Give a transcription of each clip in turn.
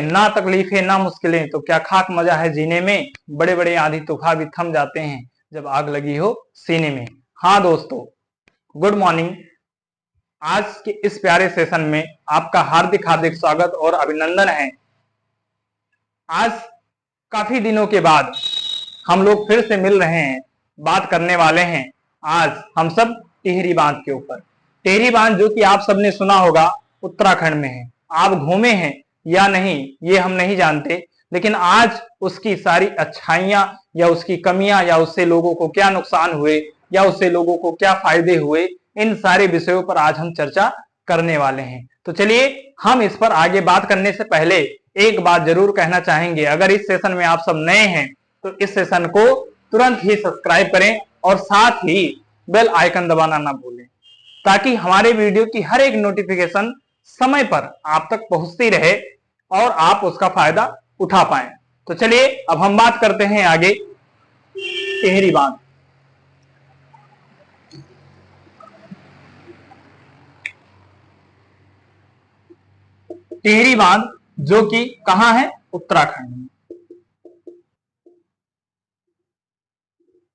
ना तकलीफें ना मुश्किलें तो क्या खाक मजा है जीने में, बड़े बड़े आंधी तूफान भी थम जाते हैं जब आग लगी हो सीने में। हाँ दोस्तों, गुड मॉर्निंग। आज के इस प्यारे सेशन में आपका हार्दिक हार्दिक स्वागत और अभिनंदन है। आज काफी दिनों के बाद हम लोग फिर से मिल रहे हैं, बात करने वाले हैं आज हम सब टिहरी बांध के ऊपर। टिहरी बांध जो कि आप सबने सुना होगा उत्तराखंड में है। आप घूमे हैं या नहीं ये हम नहीं जानते, लेकिन आज उसकी सारी अच्छाइयां या उसकी कमियां या उससे लोगों को क्या नुकसान हुए या उससे लोगों को क्या फायदे हुए, इन सारे विषयों पर आज हम चर्चा करने वाले हैं। तो चलिए हम इस पर आगे बात करने से पहले एक बात जरूर कहना चाहेंगे। अगर इस सेशन में आप सब नए हैं तो इस सेशन को तुरंत ही सब्सक्राइब करें और साथ ही बेल आइकन दबाना ना भूलें, ताकि हमारे वीडियो की हर एक नोटिफिकेशन समय पर आप तक पहुंचती रहे और आप उसका फायदा उठा पाएं। तो चलिए अब हम बात करते हैं आगे टिहरी बांध। टिहरी बांध जो कि कहां है, उत्तराखंड में।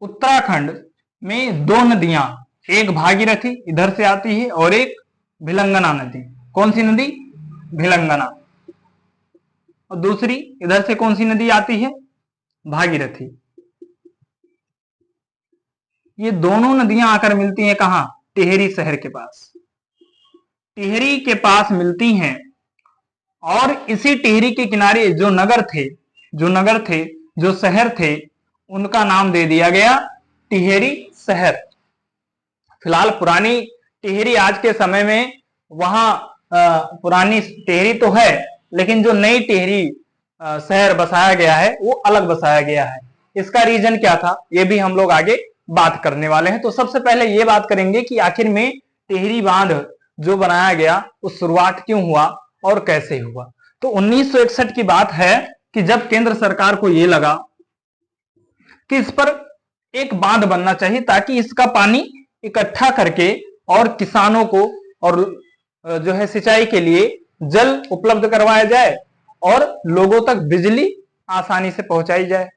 उत्तराखंड में दो नदियां, एक भागीरथी इधर से आती है और एक भिलंगना नदी। कौन सी नदी? भिलंगना। और दूसरी इधर से कौन सी नदी आती है? भागीरथी। ये दोनों नदियां आकर मिलती हैं कहां? टिहरी शहर के पास। टिहरी के पास मिलती हैं और इसी टिहरी के किनारे जो नगर थे, जो शहर थे, उनका नाम दे दिया गया टिहरी शहर। फिलहाल पुरानी टिहरी आज के समय में वहां पुरानी टिहरी तो है, लेकिन जो नई टिहरी शहर बसाया गया है वो अलग बसाया गया है। इसका रीजन क्या था ये भी हम लोग आगे बात करने वाले हैं। तो सबसे पहले ये बात करेंगे कि आखिर में टिहरी बांध जो बनाया गया उस शुरुआत क्यों हुआ और कैसे हुआ। तो 1961 की बात है कि जब केंद्र सरकार को ये लगा कि इस पर एक बांध बनना चाहिए ताकि इसका पानी इकट्ठा करके और किसानों को और जो है सिंचाई के लिए जल उपलब्ध करवाया जाए और लोगों तक बिजली आसानी से पहुंचाई जाए।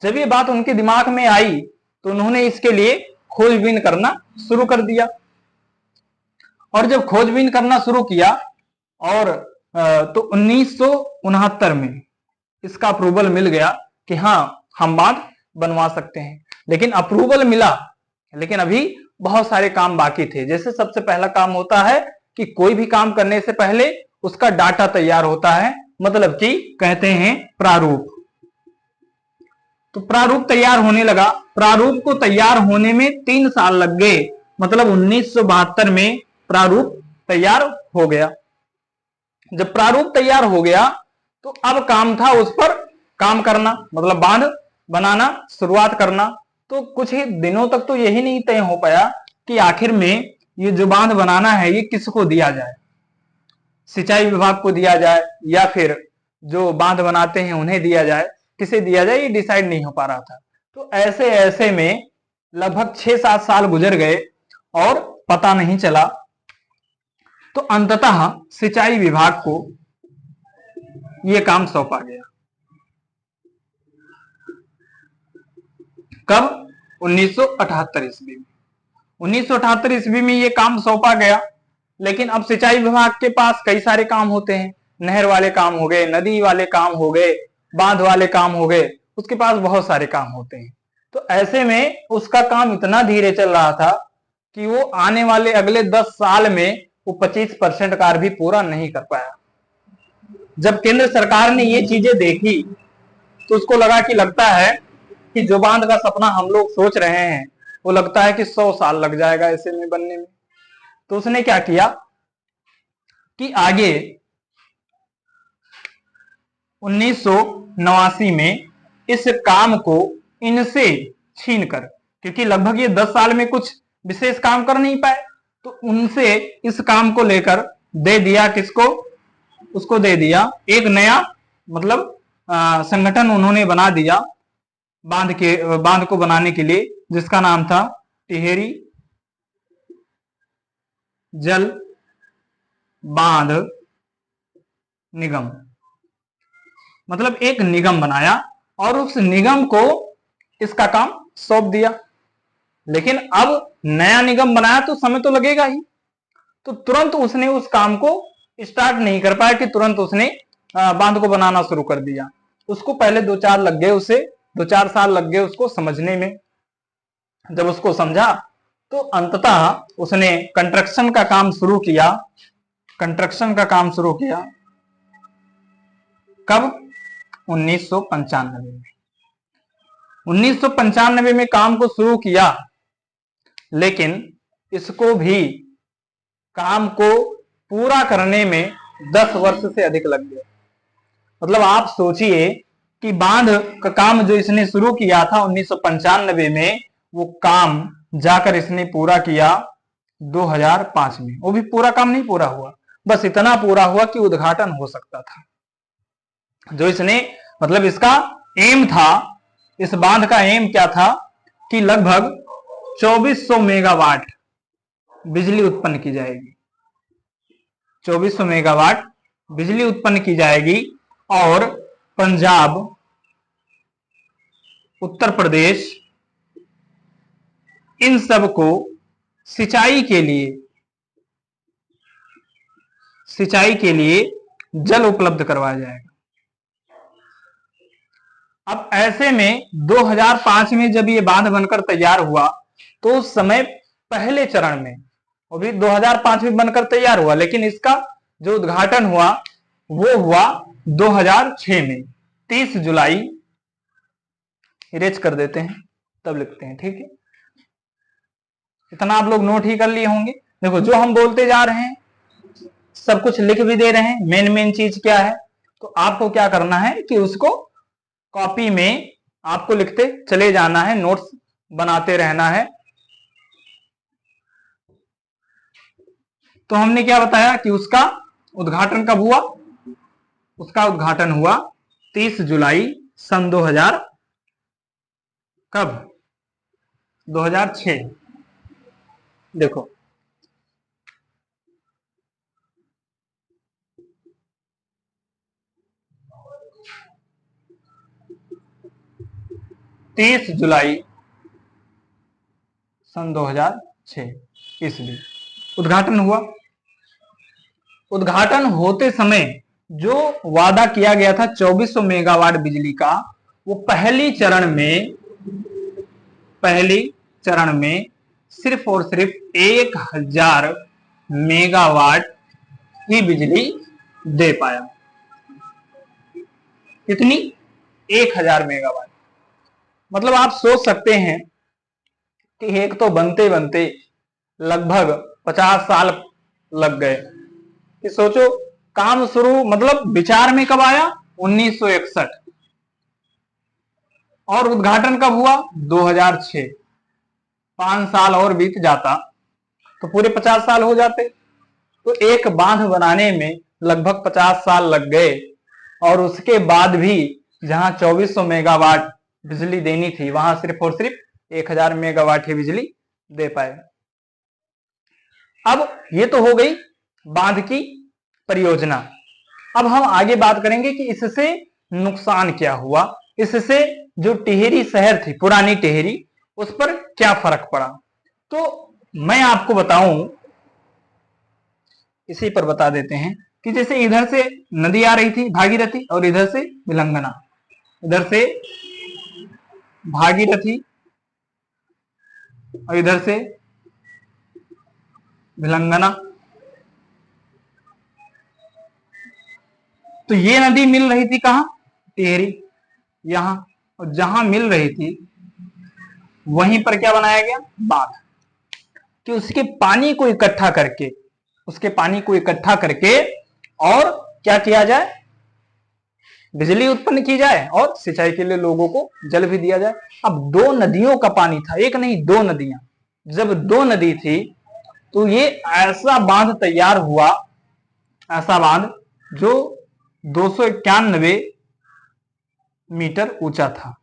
जब ये बात उनके दिमाग में आई तो उन्होंने इसके लिए खोजबीन करना शुरू कर दिया। और जब खोजबीन करना शुरू किया और तो 1969 में इसका अप्रूवल मिल गया कि हाँ हम बांध बनवा सकते हैं। लेकिन अप्रूवल मिला, लेकिन अभी बहुत सारे काम बाकी थे। जैसे सबसे पहला काम होता है कि कोई भी काम करने से पहले उसका डाटा तैयार होता है, मतलब कि कहते हैं प्रारूप। तो प्रारूप तैयार होने लगा। प्रारूप को तैयार होने में 3 साल लग गए, मतलब 1972 में प्रारूप तैयार हो गया। जब प्रारूप तैयार हो गया तो अब काम था उस पर काम करना, मतलब बांध बनाना, शुरुआत करना। तो कुछ ही दिनों तक तो यही नहीं तय हो पाया कि आखिर में ये जो बांध बनाना है ये किसको दिया जाए, सिंचाई विभाग को दिया जाए या फिर जो बांध बनाते हैं उन्हें दिया जाए, किसे दिया जाए ये डिसाइड नहीं हो पा रहा था। तो ऐसे ऐसे में लगभग 6-7 साल गुजर गए और पता नहीं चला। तो अंततः सिंचाई विभाग को यह काम सौंपा गया। कब? 1978 ईस्वी में। 1978 ईस्वी में यह काम सौंपा गया। लेकिन अब सिंचाई विभाग के पास कई सारे काम होते हैं, नहर वाले काम हो गए, नदी वाले काम हो गए, बांध वाले काम हो गए, उसके पास बहुत सारे काम होते हैं। तो ऐसे में उसका काम इतना धीरे चल रहा था कि वो आने वाले अगले 10 साल में वो 25% कार्य भी पूरा नहीं कर पाया। जब केंद्र सरकार ने ये चीजें देखी तो उसको लगा कि लगता है कि जो बांध का सपना हम लोग सोच रहे हैं वो लगता है कि 100 साल लग जाएगा ऐसे में बनने में। तो उसने क्या किया कि आगे 1989 में इस काम को इनसे छीनकर, क्योंकि लगभग ये 10 साल में कुछ विशेष काम कर नहीं पाए, तो उनसे इस काम को लेकर दे दिया किसको? उसको दे दिया एक नया, मतलब संगठन उन्होंने बना दिया बांध को बनाने के लिए, जिसका नाम था टिहरी जल बांध निगम। मतलब एक निगम बनाया और उस निगम को इसका काम सौंप दिया। लेकिन अब नया निगम बनाया तो समय तो लगेगा ही, तो तुरंत उसने उस काम को स्टार्ट नहीं कर पाया कि तुरंत उसने बांध को बनाना शुरू कर दिया। उसको पहले 2-4 लग गए, उसे 2-4 साल लग गए उसको समझने में। जब उसको समझा तो अंततः उसने कंस्ट्रक्शन का काम शुरू किया। कंस्ट्रक्शन का काम शुरू किया कब? 1995 में। 1995 में काम को शुरू किया, लेकिन इसको भी काम को पूरा करने में 10 वर्ष से अधिक लग गए। मतलब आप सोचिए कि बांध का काम जो इसने शुरू किया था 1995 में, वो काम जाकर इसने पूरा किया 2005 में। वो भी पूरा काम नहीं पूरा हुआ, बस इतना पूरा हुआ कि उद्घाटन हो सकता था। जो इसने मतलब इसका एम था, इस बांध का एम क्या था कि लगभग 2400 मेगावाट बिजली उत्पन्न की जाएगी। 2400 मेगावाट बिजली उत्पन्न की जाएगी और पंजाब, उत्तर प्रदेश, इन सब को सिंचाई के लिए जल उपलब्ध करवाया जाएगा। अब ऐसे में 2005 में जब ये बांध बनकर तैयार हुआ तो उस समय पहले चरण में, वो भी 2005 में बनकर तैयार हुआ, लेकिन इसका जो उद्घाटन हुआ वो हुआ 2006 में, 30 जुलाई। इरेज कर देते हैं तब लिखते हैं, ठीक है? इतना आप लोग नोट ही कर लिए होंगे। देखो जो हम बोलते जा रहे हैं सब कुछ लिख भी दे रहे हैं, मेन चीज क्या है, तो आपको क्या करना है कि उसको कॉपी में आपको लिखते चले जाना है, नोट्स बनाते रहना है। तो हमने क्या बताया कि उसका उद्घाटन कब हुआ? उसका उद्घाटन हुआ 30 जुलाई सन 2000, कब? 2006। देखो 30 जुलाई सन 2006 ईस्वी उद्घाटन हुआ। उद्घाटन होते समय जो वादा किया गया था 2400 मेगावाट बिजली का, वो पहली चरण में सिर्फ और सिर्फ 1000 मेगावाट ही बिजली दे पाया। कितनी? 1000 मेगावाट। मतलब आप सोच सकते हैं कि एक तो बनते बनते लगभग 50 साल लग गए। कि सोचो काम शुरू मतलब विचार में कब आया? 1961, और उद्घाटन कब हुआ? 2006। 5 साल और बीत जाता तो पूरे 50 साल हो जाते। तो एक बांध बनाने में लगभग 50 साल लग गए, और उसके बाद भी जहां 2400 मेगावाट बिजली देनी थी वहां सिर्फ और सिर्फ 1000 मेगावाट ही बिजली दे पाए। अब ये तो हो गई बांध की परियोजना। अब हम आगे बात करेंगे कि इससे नुकसान क्या हुआ, इससे जो टिहरी शहर थी, पुरानी टिहरी, उस पर क्या फर्क पड़ा। तो मैं आपको बताऊं, इसी पर बता देते हैं कि जैसे इधर से नदी आ रही थी भागीरथी और इधर से विलंगना, इधर से भागीरथी और इधर से विलंगना। तो ये नदी मिल रही थी कहां? टिहरी, यहां। और जहां मिल रही थी वहीं पर क्या बनाया गया? बांध, कि उसके पानी को इकट्ठा करके और क्या किया जाए? बिजली उत्पन्न की जाए और सिंचाई के लिए लोगों को जल भी दिया जाए। अब 2 नदियों का पानी था, एक नहीं 2 नदियां। जब 2 नदी थी तो ये ऐसा बांध तैयार हुआ, ऐसा बांध जो 291 मीटर ऊंचा था।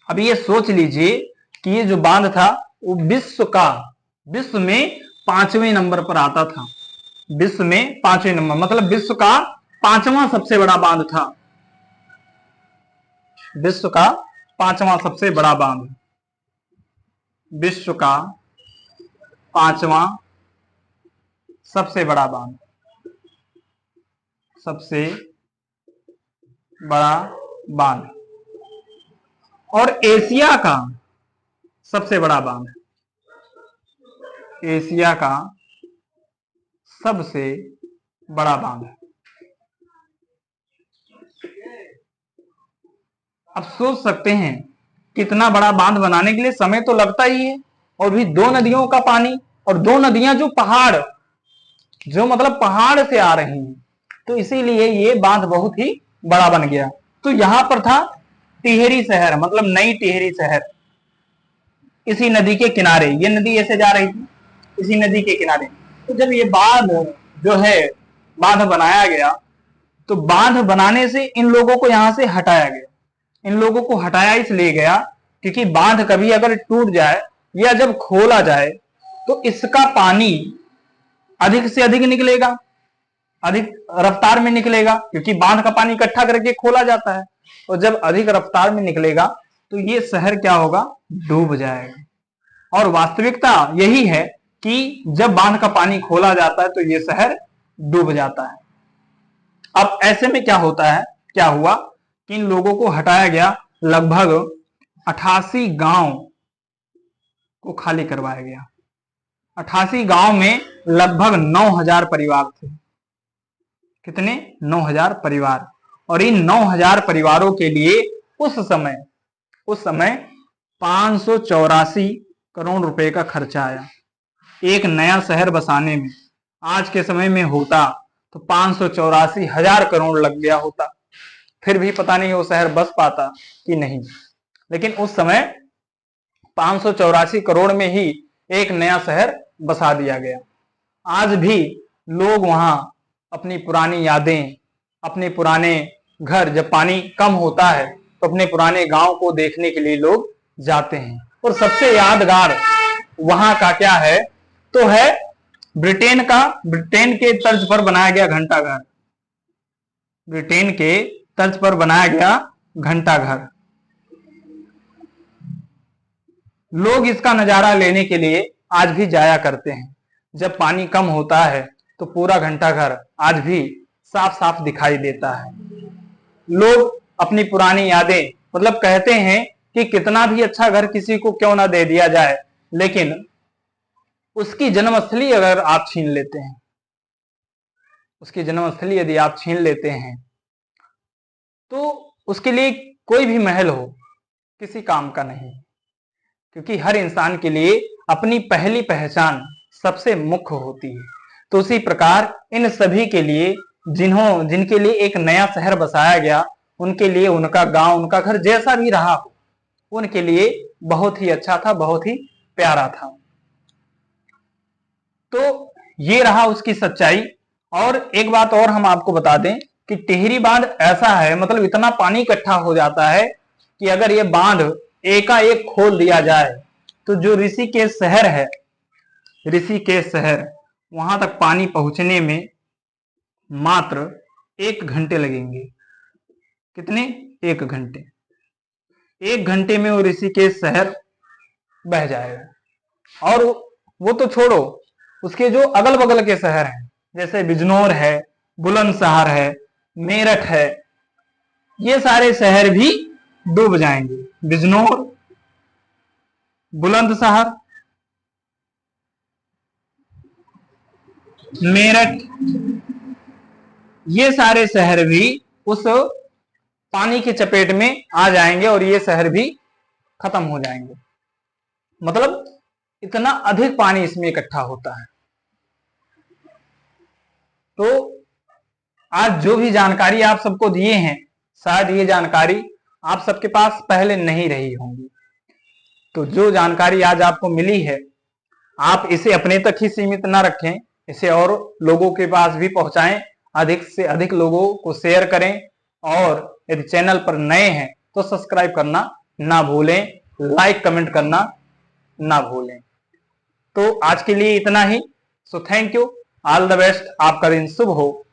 अब ये सोच लीजिए कि ये जो बांध था वो विश्व में 5वें नंबर पर आता था। विश्व में 5वें नंबर, मतलब विश्व का 5वां सबसे बड़ा बांध था। विश्व का 5वां सबसे बड़ा बांध, विश्व का 5वां सबसे बड़ा बांध, सबसे बड़ा बांध, और एशिया का सबसे बड़ा बांध, एशिया का सबसे बड़ा बांध। अब सोच सकते हैं कितना बड़ा बांध बनाने के लिए समय तो लगता ही है, और भी 2 नदियों का पानी, और 2 नदियां जो पहाड़, जो मतलब पहाड़ से आ रही हैं, तो इसीलिए ये बांध बहुत ही बड़ा बन गया। तो यहां पर था टिहरी शहर, मतलब नई टिहरी शहर, इसी नदी के किनारे। ये नदी ऐसे जा रही थी, इसी नदी के किनारे। तो जब ये बांध जो है बांध बनाया गया, तो बांध बनाने से इन लोगों को यहां से हटाया गया। इन लोगों को हटाया इसलिए गया क्योंकि बांध कभी अगर टूट जाए या जब खोला जाए तो इसका पानी अधिक से अधिक निकलेगा, अधिक रफ्तार में निकलेगा, क्योंकि बांध का पानी इकट्ठा करके खोला जाता है, और जब अधिक रफ्तार में निकलेगा तो ये शहर क्या होगा, डूब जाएगा। और वास्तविकता यही है कि जब बांध का पानी खोला जाता है तो ये शहर डूब जाता है। अब ऐसे में क्या होता है, क्या हुआ कि इन लोगों को हटाया गया, लगभग 88 गांव को खाली करवाया गया। 88 गांव में लगभग 9000 परिवार थे। कितने? 9000 परिवार। और इन 9000 परिवारों के लिए उस समय 584 करोड़ रुपए का खर्चा आया एक नया शहर बसाने में। आज के समय में होता तो 584,000 करोड़ लग गया होता, फिर भी पता नहीं वो शहर बस पाता कि नहीं। लेकिन उस समय 584 करोड़ में ही एक नया शहर बसा दिया गया। आज भी लोग वहां अपनी पुरानी यादें, अपने पुराने घर, जब पानी कम होता है तो अपने पुराने गांव को देखने के लिए लोग जाते हैं। और सबसे यादगार वहां का क्या है, तो है ब्रिटेन के तर्ज पर बनाया गया घंटाघर। ब्रिटेन के तर्ज पर बनाया गया घंटाघर। लोग इसका नजारा लेने के लिए आज भी जाया करते हैं। जब पानी कम होता है तो पूरा घंटाघर आज भी साफ साफ दिखाई देता है। लोग अपनी पुरानी यादें, मतलब कहते हैं कि कितना भी अच्छा घर किसी को क्यों ना दे दिया जाए, लेकिन उसकी जन्मस्थली अगर आप छीन लेते हैं, उसकी जन्मस्थली यदि आप छीन लेते हैं तो उसके लिए कोई भी महल हो किसी काम का नहीं, क्योंकि हर इंसान के लिए अपनी पहली पहचान सबसे मुख्य होती है। तो उसी प्रकार इन सभी के लिए जिनके लिए एक नया शहर बसाया गया, उनके लिए उनका गांव, उनका घर जैसा भी रहा हो, उनके लिए बहुत ही अच्छा था, बहुत ही प्यारा था। तो ये रहा उसकी सच्चाई। और एक बात और हम आपको बता दें कि टिहरी बांध ऐसा है, मतलब इतना पानी इकट्ठा हो जाता है कि अगर ये बांध एकाएक खोल दिया जाए तो जो ऋषिकेश शहर है, ऋषिकेश शहर, वहां तक पानी पहुंचने में मात्र 1 घंटे लगेंगे। कितने? 1 घंटे। 1 घंटे में वो ऋषिकेश शहर बह जाएगा। और वो तो छोड़ो, उसके जो अगल बगल के शहर हैं, जैसे बिजनौर है, बुलंदशहर है, मेरठ है, ये सारे शहर भी डूब जाएंगे। बिजनौर, बुलंदशहर, मेरठ, ये सारे शहर भी उस पानी की चपेट में आ जाएंगे और ये शहर भी खत्म हो जाएंगे। मतलब इतना अधिक पानी इसमें इकट्ठा होता है। तो आज जो भी जानकारी आप सबको दिए हैं, शायद ये जानकारी आप सबके पास पहले नहीं रही होंगी। तो जो जानकारी आज आपको मिली है, आप इसे अपने तक ही सीमित ना रखें, इसे और लोगों के पास भी पहुंचाएं, अधिक से अधिक लोगों को शेयर करें। और यदि चैनल पर नए हैं तो सब्सक्राइब करना ना भूलें, लाइक कमेंट करना ना भूलें। तो आज के लिए इतना ही। So thank you, all the best, आपका दिन शुभ हो।